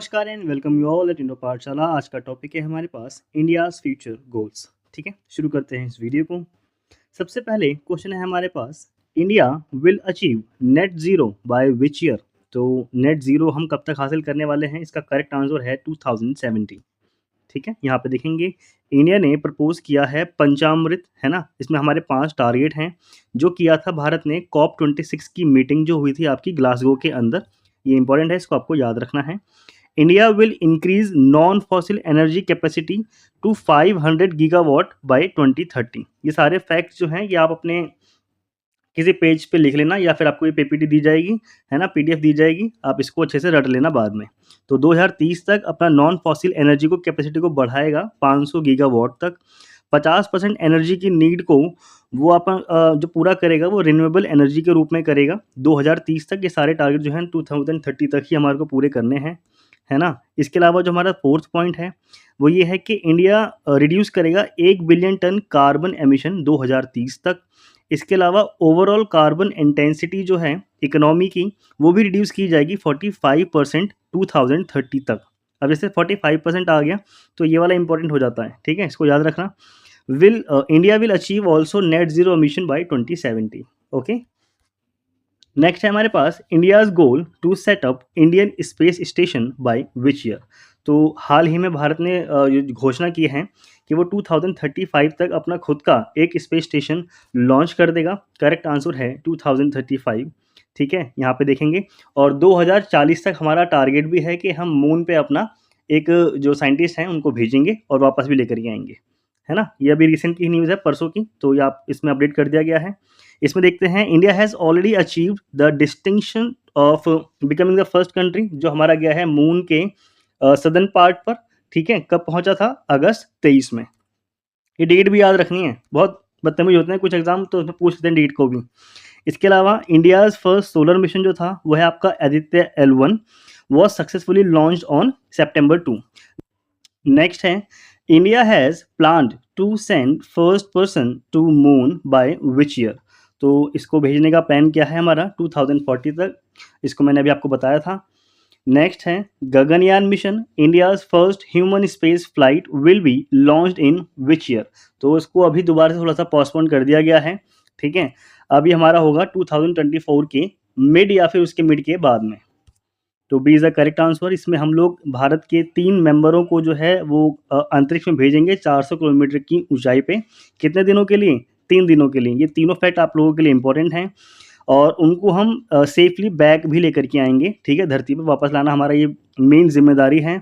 नमस्कार and welcome you all at Indo पाठशाला। आज का टॉपिक है हमारे पास इंडियाज फ्यूचर गोल्स। ठीक है, शुरू करते हैं इस वीडियो को। सबसे पहले क्वेश्चन है हमारे पास, India will achieve net zero by which year. तो नेट जीरो हम कब तक हासिल करने वाले हैं, इसका करेक्ट आंसर है 2070। ठीक है, यहाँ पे देखेंगे इंडिया ने प्रपोज किया है पंचामृत, है ना। इसमें हमारे 5 टारगेट हैं जो किया था भारत ने COP26 की मीटिंग जो हुई थी आपकी ग्लासगो के अंदर। ये इंपॉर्टेंट है, इसको आपको याद रखना है। India will increase non fossil energy capacity to 500 gigawatt by 2030। ये सारे फैक्ट्स जो हैं ये आप अपने किसी पेज पे लिख लेना, या फिर आपको ये पीपीटी दी जाएगी, है ना, पीडीएफ दी जाएगी, आप इसको अच्छे से रट लेना बाद में। तो 2030 तक अपना नॉन फॉसिल एनर्जी को कैपेसिटी को बढ़ाएगा 500 गीगावाट तक। 50% एनर्जी की नीड को वो अपन जो पूरा करेगा वो रिन्यूएबल एनर्जी के रूप में करेगा 2030 तक। ये सारे टारगेट जो हैं 2030 तक ही हमारे को पूरे करने हैं, है ना। इसके अलावा जो हमारा फोर्थ पॉइंट है वो ये है कि इंडिया रिड्यूस करेगा 1 बिलियन टन कार्बन एमिशन 2030 तक। इसके अलावा ओवरऑल कार्बन इंटेंसिटी जो है इकोनॉमी की वो भी रिड्यूस की जाएगी 45% 2030 तक। अब जैसे 45% आ गया तो ये वाला इंपॉर्टेंट हो जाता है, ठीक है, इसको याद रखना। India will achieve also net zero emission by 2070। Okay, next है हमारे पास India's goal to set up Indian space station by which year. तो हाल ही में भारत ने ये घोषणा की है कि वो 2035 तक अपना खुद का एक स्पेस स्टेशन लॉन्च कर देगा। करेक्ट आंसर है 2035। ठीक है, यहाँ पे देखेंगे। और 2040 तक हमारा टारगेट भी है कि हम मून पे अपना एक जो साइंटिस्ट हैं उनको भेजेंगे और वापस भी लेकर के आएंगे, है ना। ये अभी रिसेंट की न्यूज़ है, परसों की, तो ये आप इसमें अपडेट कर दिया गया है। इसमें देखते हैं, India has already achieved the distinction of becoming the first country. जो हमारा गया है मून के सदर्न पार्ट पर, ठीक है, कब पहुंचा था, अगस्त 23 में। ये डेट भी याद रखनी है, बहुत बदतमीज होते हैं कुछ एग्जाम तो उसमें पूछ लेते हैं डेट को भी। इसके अलावा इंडियाज फर्स्ट सोलर मिशन जो था वो है आपका Aditya L1, was successfully launch on September 2। Next है, India has planned to send first person to moon by which year. तो इसको भेजने का प्लान क्या है हमारा 2040 तक, इसको मैंने अभी आपको बताया था। नेक्स्ट है Gaganyaan mission, India's first human space flight will be launched in which year. तो इसको अभी दोबारा से थोड़ा सा पोस्टपोन कर दिया गया है, ठीक है। अभी हमारा होगा 2024 के मिड या फिर उसके मिड के बाद में। तो B is the correct answer. इसमें हम लोग भारत के 3 मेंबरों को जो है वो अंतरिक्ष में भेजेंगे 400 किलोमीटर की ऊंचाई पे। कितने दिनों के लिए, 3 दिनों के लिए। ये तीनों फैक्ट आप लोगों के लिए इंपॉर्टेंट हैं और उनको हम सेफली बैक भी लेकर के आएंगे, ठीक है। धरती पर वापस लाना हमारा ये मेन जिम्मेदारी है।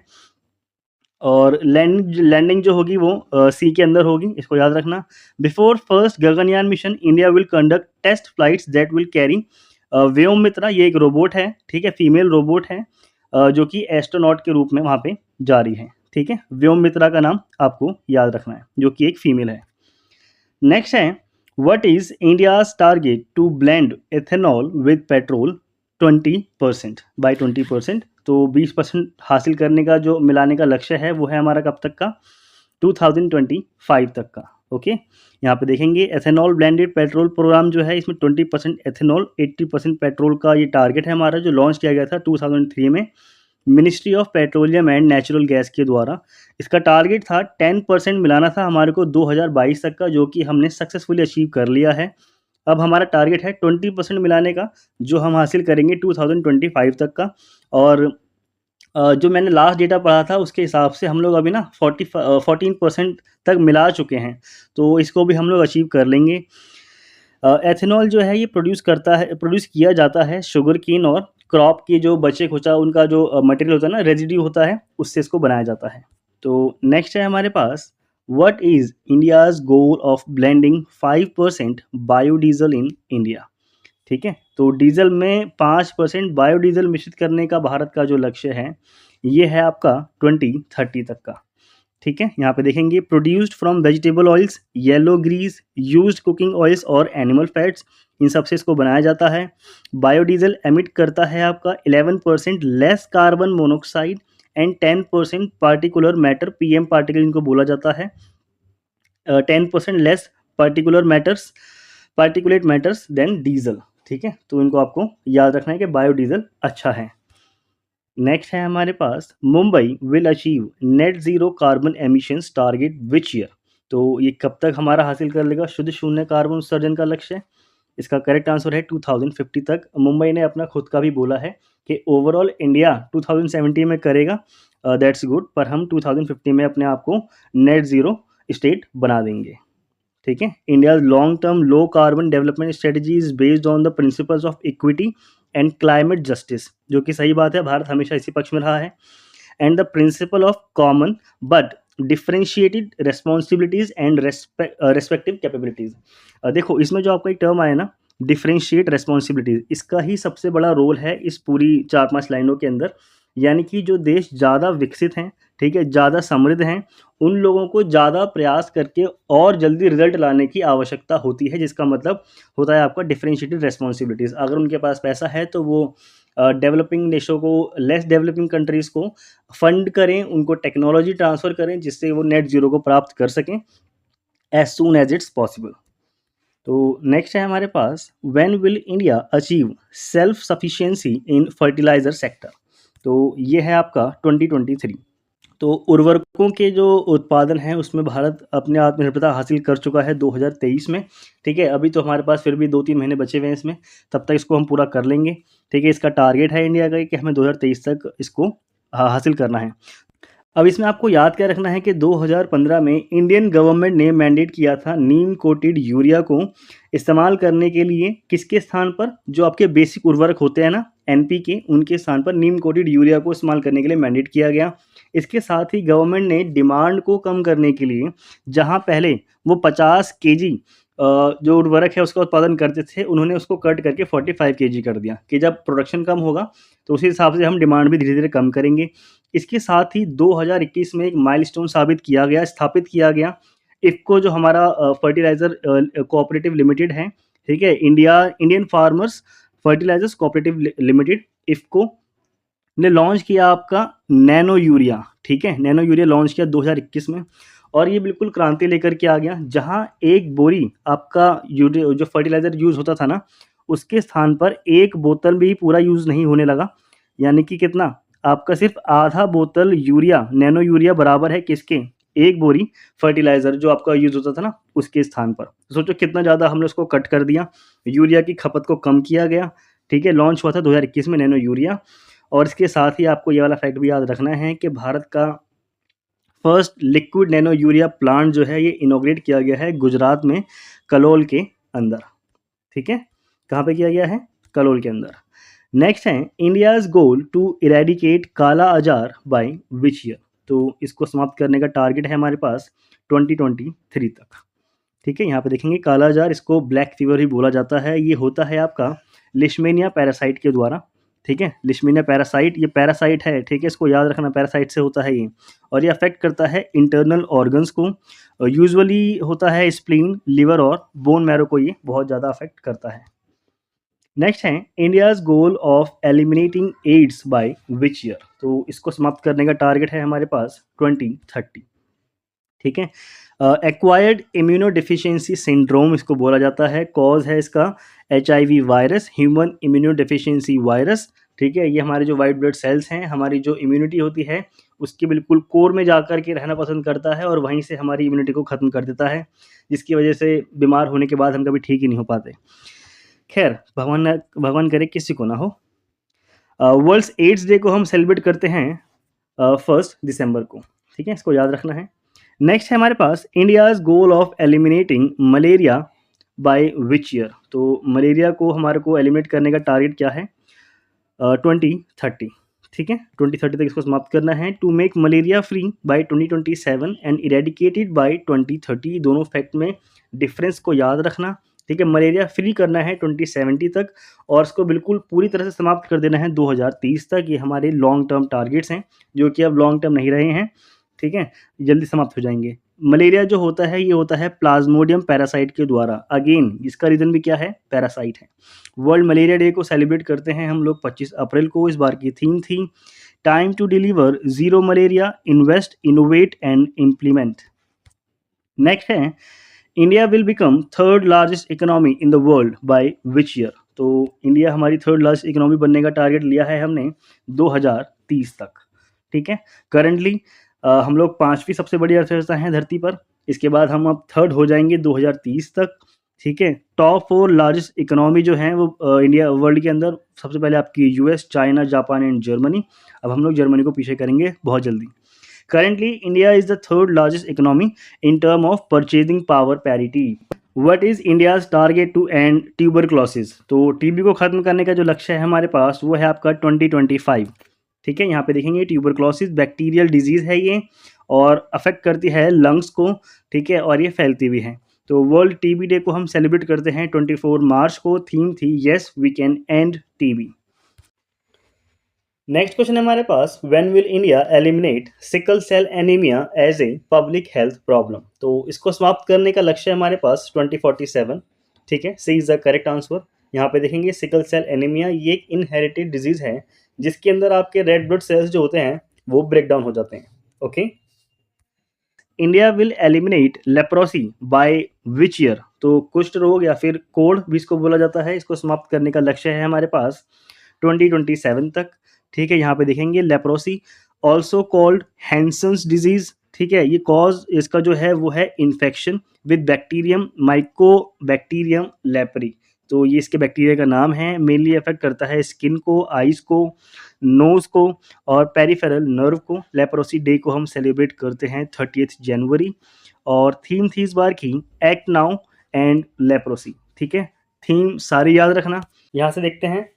और लैंडिंग जो होगी वो सी के अंदर होगी, इसको याद रखना। Before first Gaganyaan mission India will conduct test flights that will carry Vyommitra. ये एक रोबोट है, ठीक है, फीमेल रोबोट है जो कि एस्ट्रोनॉट के रूप में वहाँ पे जा रही है, ठीक है। व्योममित्रा का नाम आपको याद रखना है, जो कि एक फीमेल है। नेक्स्ट है, what is India's target to blend ethanol with petrol 20% by 20%। तो 20% हासिल करने का जो मिलाने का लक्ष्य है वो है हमारा कब तक का, 2025 तक का। ओके, यहाँ पे देखेंगे एथेनॉल ब्लेंडेड पेट्रोल प्रोग्राम जो है, इसमें 20% एथेनॉल 80% पेट्रोल का ये टारगेट है हमारा, जो लॉन्च किया गया था 2003 में ministry of petroleum and natural gas के द्वारा। इसका टारगेट था 10% मिलाना था हमारे को 2022 तक का, जो कि हमने सक्सेसफुली अचीव कर लिया है। अब हमारा टारगेट है 20% मिलाने का, जो हम हासिल करेंगे 2025 तक का। और जो मैंने लास्ट डेटा पढ़ा था उसके हिसाब से हम लोग अभी ना 14% तक मिला चुके हैं, तो इसको भी हम लोग अचीव कर लेंगे। एथेनॉल जो है ये प्रोड्यूस किया जाता है शुगर केन और क्रॉप की जो बचे खुचा उनका जो मटेरियल होता है ना, रेजिड्यू होता है, उससे इसको बनाया जाता है। तो नेक्स्ट है हमारे पास, what is India's goal of blending 5% biodiesel in India. ठीक है, तो डीजल में 5% बायोडीजल मिश्रित करने का भारत का जो लक्ष्य है ये है आपका 2030 तक का। ठीक है, यहाँ पे देखेंगे produced from vegetable oils, yellow grease, used cooking oils और एनिमल फैट्स, इन सबसे इसको बनाया जाता है। बायोडीजल एमिट करता है आपका 11% less carbon monoxide and 10% particular matter, PM particle इनको बोला जाता है। 10% less particulate matters than diesel. ठीक है, तो इनको आपको याद रखना है कि बायोडीजल अच्छा है। नेक्स्ट है हमारे पास Mumbai will achieve net zero carbon emissions target which year. तो ये कब तक हमारा हासिल कर लेगा शुद्ध शून्य कार्बन उत्सर्जन का लक्ष्य? इसका करेक्ट आंसर है 2050 तक। मुंबई ने अपना खुद का भी बोला है कि ओवरऑल इंडिया 2070 में करेगा, दैट्स गुड, पर हम 2050 में अपने आप को नेट ज़ीरो स्टेट बना देंगे। ठीक है, India long term low carbon development strategy is based on the principles of equity and climate justice, जो कि सही बात है, भारत हमेशा इसी पक्ष में रहा है। And the principle of common but differentiated responsibilities and respective capabilities. देखो इसमें जो आपका एक टर्म आया ना, डिफरेंशिएट रेस्पॉन्सिबिलिटीज, इसका ही सबसे बड़ा रोल है इस पूरी 4-5 लाइनों के अंदर। यानी कि जो देश ज़्यादा विकसित हैं, ठीक है, ज़्यादा समृद्ध हैं, उन लोगों को ज़्यादा प्रयास करके और जल्दी रिजल्ट लाने की आवश्यकता होती है, जिसका मतलब होता है आपका डिफरेंशिएटेड रेस्पॉन्सिबिलिटीज़। अगर उनके पास पैसा है तो वो डेवलपिंग देशों को, लेस डेवलपिंग कंट्रीज़ को फंड करें, उनको टेक्नोलॉजी ट्रांसफ़र करें, जिससे वो नेट ज़ीरो को प्राप्त कर सकें as soon as it's possible. तो नेक्स्ट है हमारे पास when will India achieve self sufficiency in fertilizer sector. तो ये है आपका 2023। तो उर्वरकों के जो उत्पादन है उसमें भारत अपने आत्मनिर्भरता हासिल कर चुका है 2023 में। ठीक है, अभी तो हमारे पास फिर भी 2-3 महीने बचे हुए हैं इसमें, तब तक इसको हम पूरा कर लेंगे। ठीक है, इसका टारगेट है इंडिया का कि हमें 2023 तक इसको हासिल करना है। अब इसमें आपको याद क्या रखना है कि 2015 में इंडियन गवर्नमेंट ने मैंडेट किया था नीम कोटेड यूरिया को इस्तेमाल करने के लिए। किसके स्थान पर? जो आपके बेसिक उर्वरक होते हैं ना, एनपीके, उनके स्थान पर नीम कोटेड यूरिया को इस्तेमाल करने के लिए मैंडेट किया गया। इसके साथ ही गवर्नमेंट ने डिमांड को कम करने के लिए, जहां पहले वो 50 केजी जो उर्वरक है उसका उत्पादन करते थे, उन्होंने उसको कट करके 45 केजी कर दिया कि जब प्रोडक्शन कम होगा तो उसी हिसाब से हम डिमांड भी धीरे धीरे कम करेंगे। इसके साथ ही 2021 में एक माइलस्टोन स्थापित किया गया। इफ़को जो हमारा फर्टिलाइज़र कोऑपरेटिव लिमिटेड है, ठीक है? Indian farmers fertilisers cooperative limited, IFFCO ने लॉन्च किया आपका नैनो यूरिया, ठीक है? नैनो यूरिया लॉन्च किया 2021 में, और ये बिल्कुल क्रांति लेकर के आ गया। जहाँ एक बोरी आपका यूरिया जो फर्टिलाइज़र यूज़ होता था ना, उसके स्थान पर एक बोतल भी पूरा यूज़ नहीं होने लगा। यानी कि कितना? आपका सिर्फ आधा बोतल यूरिया, नैनो यूरिया बराबर है किसके? एक बोरी फर्टिलाइज़र जो आपका यूज़ होता था ना, उसके स्थान पर। सोचो कितना ज़्यादा हमने उसको कट कर दिया, यूरिया की खपत को कम किया गया, ठीक है? लॉन्च हुआ था 2021 में नैनो यूरिया। और इसके साथ ही आपको ये वाला फैक्ट भी याद रखना है कि भारत का first liquid nano urea plant जो है ये इनॉग्रेट किया गया है गुजरात में, कलोल के अंदर। ठीक है, कहाँ पे किया गया है? कलोल के अंदर। नेक्स्ट है इंडियाज गोल टू इरेडिकेट काला आजार बाय विच ईयर। तो इसको समाप्त करने का टारगेट है हमारे पास 2023 तक। ठीक है, यहाँ पे देखेंगे काला आजार, इसको ब्लैक फीवर ही बोला जाता है। ये होता है आपका लिशमेनिया पैरासाइट के द्वारा। ठीक है, लिशमेनिया पैरासाइट, ये पैरासाइट है, ठीक है, इसको याद रखना, पैरासाइट से होता है ये। और ये अफेक्ट करता है इंटरनल ऑर्गन्स को, यूजुअली होता है स्प्लीन, लिवर और बोन मैरो को ये बहुत ज़्यादा अफेक्ट करता है। नेक्स्ट है India's goal of eliminating AIDS by which year. तो इसको समाप्त करने का टारगेट है हमारे पास 2030। ठीक है, एक्वायर्ड इम्यूनो डिफिशियंसी सिंड्रोम इसको बोला जाता है। कॉज है इसका HIV virus, human immuno deficiency virus. ठीक है, ये हमारे जो वाइट ब्लड सेल्स हैं, हमारी जो इम्यूनिटी होती है उसके बिल्कुल कोर में जाकर के रहना पसंद करता है और वहीं से हमारी इम्यूनिटी को ख़त्म कर देता है, जिसकी वजह से बीमार होने के बाद हम कभी ठीक ही नहीं हो पाते। खैर, भगवान करे किसी को ना हो। वर्ल्ड्स एड्स डे को हम सेलिब्रेट करते हैं 1 दिसंबर को। ठीक है, इसको याद रखना है। नेक्स्ट है हमारे पास India's goal of eliminating malaria by which year. तो मलेरिया को हमारे को एलिमिनेट करने का टारगेट क्या है? 2030। ठीक है, 2030 तक इसको समाप्त करना है। To make malaria free by 2027 and eradicated by 2030। दोनों फैक्ट में डिफरेंस को याद रखना। ठीक है, मलेरिया फ्री करना है 2070 तक और इसको बिल्कुल पूरी तरह से समाप्त कर देना है 2030 तक। ये हमारे लॉन्ग टर्म टारगेट्स हैं, जो कि अब लॉन्ग टर्म नहीं रहे हैं। ठीक है, जल्दी समाप्त हो जाएंगे। मलेरिया जो होता है ये होता है प्लाज्मोडियम पैरासाइट के द्वारा। अगेन इसका रीज़न भी क्या है? पैरासाइट है। वर्ल्ड मलेरिया डे को सेलिब्रेट करते हैं हम लोग 25 अप्रैल को। इस बार की थीम थी time to deliver zero malaria, invest, innovate and implement. Next है India will become third largest economy in the world by which year. तो इंडिया हमारी थर्ड लार्जेस्ट इकोनॉमी बनने का टारगेट लिया है हमने 2030 तक। ठीक है, करंटली हम लोग 5वीं सबसे बड़ी अर्थव्यवस्था हैं धरती पर, इसके बाद हम अब थर्ड हो जाएंगे 2030 तक। ठीक है, टॉप 4 लार्जेस्ट इकोनॉमी जो हैं वो इंडिया वर्ल्ड के अंदर सबसे पहले आपकी US, China, Japan and Germany. अब हम लोग जर्मनी को पीछे करेंगे बहुत जल्दी। Currently, India is the third largest economy in terms of purchasing power parity. What is India's target to end tuberculosis? तो टीबी को खत्म करने का जो लक्ष्य है हमारे पास वो है आपका 2025। ठीक है, यहाँ पे देखेंगे ट्यूबरक्लोसिस बैक्टीरियल डिजीज़ है ये और अफेक्ट करती है लंग्स को। ठीक है, और ये फैलती भी है। तो वर्ल्ड टीबी डे को हम सेलिब्रेट करते हैं 24 मार्च को। थीम थी yes we can end TB. Next question है हमारे पास, when will India eliminate sickle cell anaemia as a public health problem? तो इसको समाप्त करने का लक्ष्य है हमारे पास 2047। ठीक है, सी इज द करेक्ट आंसर। यहाँ पे देखेंगे सिकल सेल एनीमिया ये एक इनहेरिटेड डिजीज है जिसके अंदर आपके रेड ब्लड सेल्स जो होते हैं वो ब्रेक डाउन हो जाते हैं। Okay, India will eliminate leprosy bye which year? तो कुष्ठ रोग या फिर कोढ़ भी इसको बोला जाता है, इसको समाप्त करने का लक्ष्य है हमारे पास 2027 तक। ठीक है, यहाँ पे देखेंगे leprosy also called Hansen's disease. ठीक है, ये कॉज इसका जो है वो है infection with bacterium Mycobacterium leprae. तो ये इसके बैक्टीरिया का नाम है। मेनली इफेक्ट करता है स्किन को, आइज को, नोज को और पेरिफेरल नर्व को। लेप्रोसी डे को हम सेलिब्रेट करते हैं 30 जनवरी और थीम थी इस बार की एक्ट नाउ एंड लेप्रोसी। ठीक है, थीम सारी याद रखना। यहाँ से देखते हैं,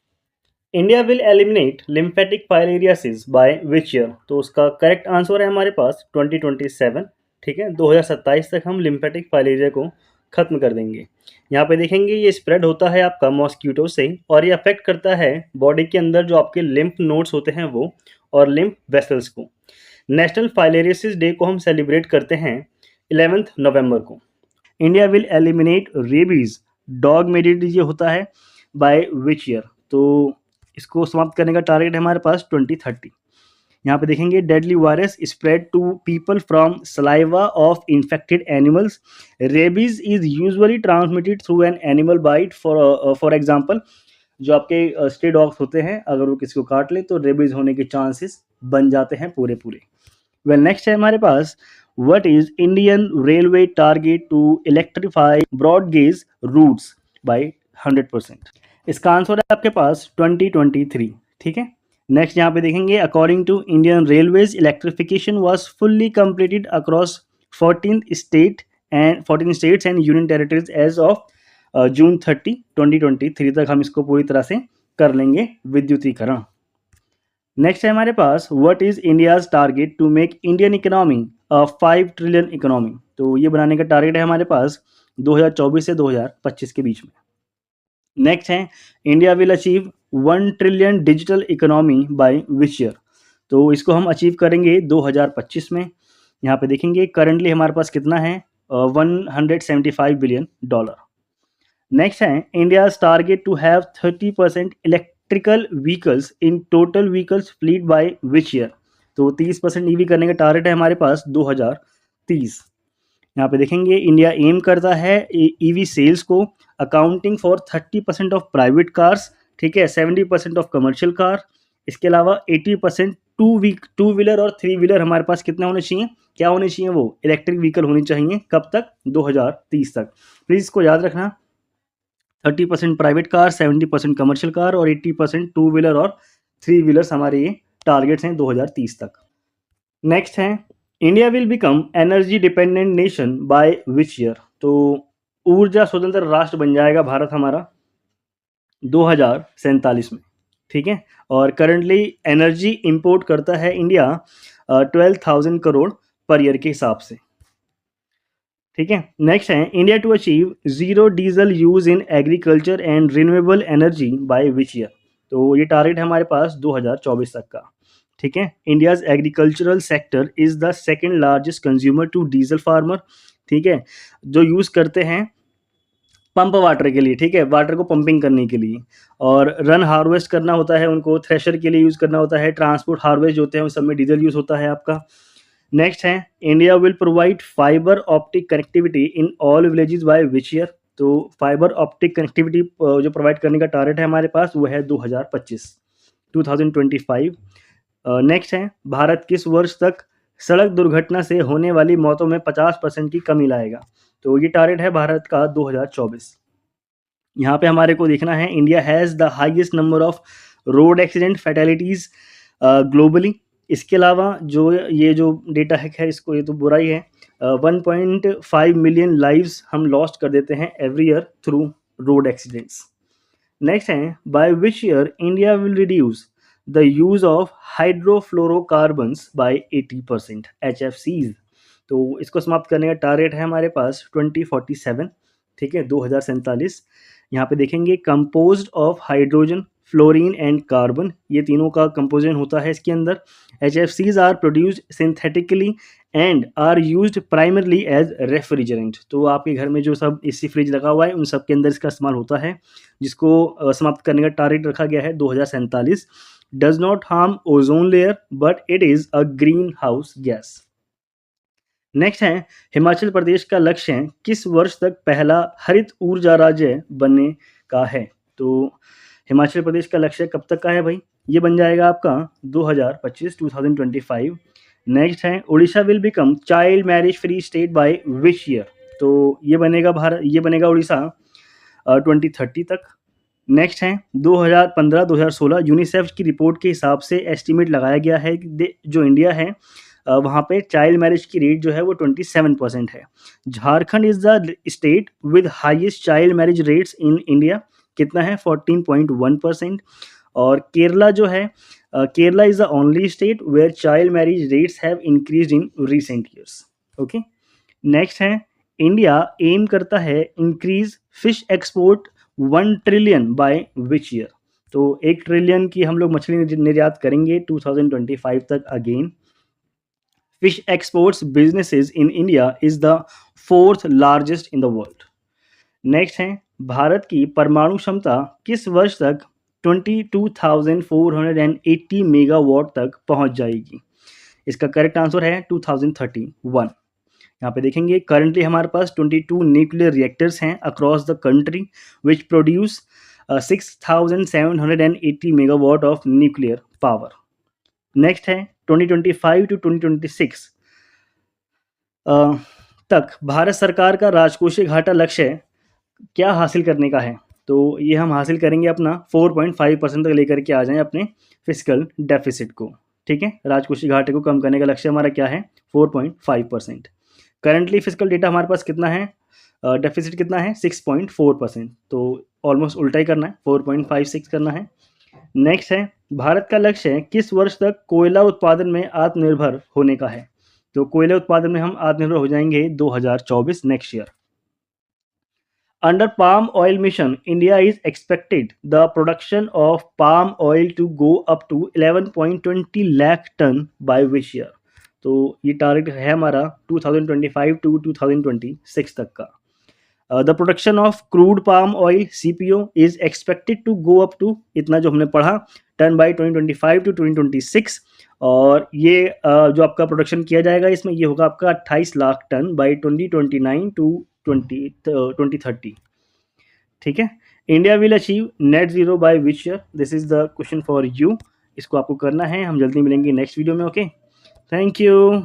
India will eliminate lymphatic filariasis bye which year? तो उसका करेक्ट आंसर है हमारे पास 2027। ठीक है, 2027 तक हम लिम्फेटिक फाइलेरिया को खत्म कर देंगे। यहाँ पे देखेंगे ये स्प्रेड होता है आपका मॉस्क्यूटो से और ये अफेक्ट करता है बॉडी के अंदर जो आपके लिम्फ नोड्स होते हैं वो और लिम्फ वेसल्स को। नेशनल फाइलेरियासिस डे को हम सेलिब्रेट करते हैं 11 नवंबर को। India will eliminate rabies dog मेडिड ये होता है बाय विच ईयर? तो इसको समाप्त करने का टारगेट है हमारे पास 2030। यहाँ पे देखेंगे deadly virus spread to people from saliva of infected animals. Rabies is usually transmitted through an animal bite. For example, जो आपके स्टे डॉग्स होते हैं अगर वो किसी को काट ले तो रेबीज होने के चांसेस बन जाते हैं पूरे। वेल, नेक्स्ट है हमारे पास, what is Indian railway target to electrify broad gauge routes by 100%? इसका आंसर है आपके पास 2023। ठीक है, नेक्स्ट यहाँ पे देखेंगे, according to Indian railways electrification was fully completed across 14 states and union territories as of June 30, 2023 तक हम इसको पूरी तरह से कर लेंगे विद्युतीकरण। नेक्स्ट है हमारे पास, what is India's target to make Indian economy a 5 trillion economy? तो ये बनाने का टारगेट है हमारे पास 2024 से 2025 के बीच में। नेक्स्ट है, India will achieve 1 trillion digital economy bye which year? तो इसको हम अचीव करेंगे 2025 में। यहाँ पे देखेंगे करंटली हमारे पास कितना है, $175 बिलियन। नेक्स्ट है, India target to have 30% electrical vehicles in total vehicles fleet by which year? तो 30% ईवी करने का टारगेट है हमारे पास 2030। यहाँ पे देखेंगे इंडिया एम करता है ईवी सेल्स को accounting for 30% of private cars. ठीक है, 70% ऑफ कमर्शियल कार। इसके अलावा 80% टू व्हीलर और 3 व्हीलर हमारे पास कितने होने चाहिए, क्या होने चाहिए, वो इलेक्ट्रिक व्हीकल होनी चाहिए। कब तक? 2030 तक। प्लीज़ इसको याद रखना, 30% प्राइवेट कार, 70% कमर्शियल कार और 80% टू व्हीलर और 3 व्हीलर्स हमारे ये टारगेट्स हैं 2030 तक। नेक्स्ट है, India will become energy dependent nation by which year? तो ऊर्जा स्वतंत्र राष्ट्र बन जाएगा भारत हमारा 2047 में। ठीक है, और करंटली एनर्जी इंपोर्ट करता है इंडिया 12,000 करोड़ पर ईयर के हिसाब से। ठीक है, नेक्स्ट है, India to achieve zero diesel use in agriculture and renewable energy by which year? तो ये टारगेट है हमारे पास 2024 तक का। ठीक है, India's agricultural sector is the second largest consumer to diesel farmer. ठीक है, जो यूज़ करते हैं पंप वाटर के लिए। ठीक है, वाटर को पंपिंग करने के लिए, और रन हार्वेस्ट करना होता है उनको, थ्रेशर के लिए यूज़ करना होता है, ट्रांसपोर्ट हार्वेस्ट होते हैं उस सब में डीजल यूज़ होता है आपका। नेक्स्ट है, India will provide fibre optic connectivity in all villages bye which year? तो फाइबर ऑप्टिक कनेक्टिविटी जो प्रोवाइड करने का टारगेट है हमारे पास वो है 2025। नेक्स्ट है, भारत किस वर्ष तक सड़क दुर्घटना से होने वाली मौतों में 50% की कमी लाएगा? तो ये टारगेट है भारत का 2024। यहाँ पे हमारे को देखना है, India has the highest number of road accident फैटेलिटीज़ globally. इसके अलावा जो ये जो डेटा है, खैर इसको ये तो बुरा ही है, 1.5 मिलियन लाइव्स हम लॉस्ट कर देते हैं every year through road accidents. Next है, by which year India will reduce the use of hydrofluorocarbons by 80%, HFCs। तो इसको समाप्त करने का टारगेट है हमारे पास 2047, ठीक है, 2047। यहाँ पे देखेंगे, composed of hydrogen, fluorine and carbon, ये तीनों का कंपोजिशन होता है इसके अंदर। HFCs are produced synthetically and are used primarily as refrigerant. तो आपके घर में जो सब एसी फ्रिज लगा हुआ है उन सब के अंदर इसका इस्तेमाल होता है, जिसको समाप्त करने का टारगेट रखा गया है 2047। Does not harm ozone layer but it is a green house gas. Next है, हिमाचल प्रदेश का लक्ष्य है किस वर्ष तक पहला हरित ऊर्जा राज्य बनने का है? तो हिमाचल प्रदेश का लक्ष्य कब तक का है भाई? ये बन जाएगा आपका 2025। नेक्स्ट है, Orissa will become child marriage free state by which year? तो ये बनेगा उड़ीसा 2030 तक। नेक्स्ट है, 2015-2016 यूनिसेफ की रिपोर्ट के हिसाब से एस्टिमेट लगाया गया है कि जो इंडिया है वहाँ पे चाइल्ड मैरिज की रेट जो है वो 27% है। Jharkhand is the state with highest child marriage rates in India, कितना है? 14.1%। और केरला जो है, Kerala is the only state where child marriage rates have increased in recent years. Okay. Next है, इंडिया एम करता है increase fish export 1 trillion by which year? तो 1 trillion की हम लोग मछली निर्यात करेंगे 2025 तक again. Fish exports businesses in India is the 4th largest in the world. Next है, भारत की परमाणु क्षमता किस वर्ष तक 22,480 मेगावाट तक पहुंच जाएगी? इसका करेक्ट आंसर है 2031। यहाँ पे देखेंगे, करंटली हमारे पास 22 न्यूक्लियर रिएक्टर्स हैं across the country which produce 6,780 megawatt of nuclear power. Next है, 2025 टू 2026 तक भारत सरकार का राजकोषीय घाटा लक्ष्य क्या हासिल करने का है? तो ये हम हासिल करेंगे अपना 4.5% तक लेकर के आ जाएं अपने फिजिकल डेफिसिट को, ठीक है। राजकोषीय घाटे को कम करने का लक्ष्य हमारा क्या है? 4.5%। करंटली फिजिकल डेटा हमारे पास कितना है? डेफिसिट कितना है? 6.4%। तो ऑलमोस्ट उल्टा ही करना है, 4.56 करना है। नेक्स्ट है, भारत का लक्ष्य है किस वर्ष तक कोयला उत्पादन में आत्मनिर्भर होने का है? तो कोयला उत्पादन में हम आत्मनिर्भर हो जाएंगे 2024, next year. Under palm oil mission India is expected the production of palm oil to go up to 11.20 lakh ton by which year? तो ये टारगेट है हमारा 2025 टू 2026 तक का। The production of crude palm oil CPO is expected to go up to, इतना जो हमने पढ़ा, टन बाय 2025 टू 2026। और ये जो आपका प्रोडक्शन किया जाएगा इसमें ये होगा आपका 28 लाख टन बाय 2029 टू 2030, ठीक है। India will achieve net zero by which year? This is the question for you. इसको आपको करना है। हम जल्दी मिलेंगे नेक्स्ट वीडियो में। Okay, thank you.